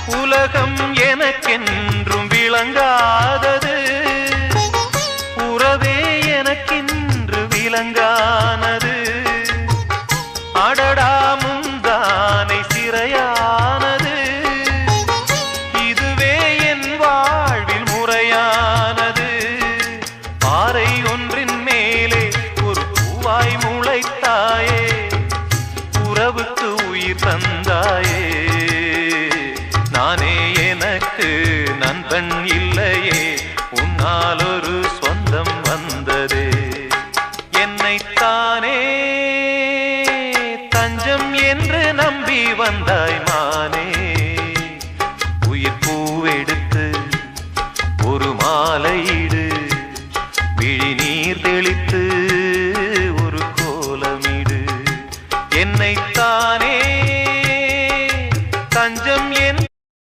உலகம் எனக்கென்றும் விளங்காதது, உறவே எனக்கென்று விளங்கானது. அடடா முந்தானை சிறையானது, இதுவே என் வாழ்வில் முறையானது. பாறை ஒன்றின் மேலே ஒரு பூவாய் முளைத்தாயே, உறவுக்கு உயிர் தந்தாயே. நானே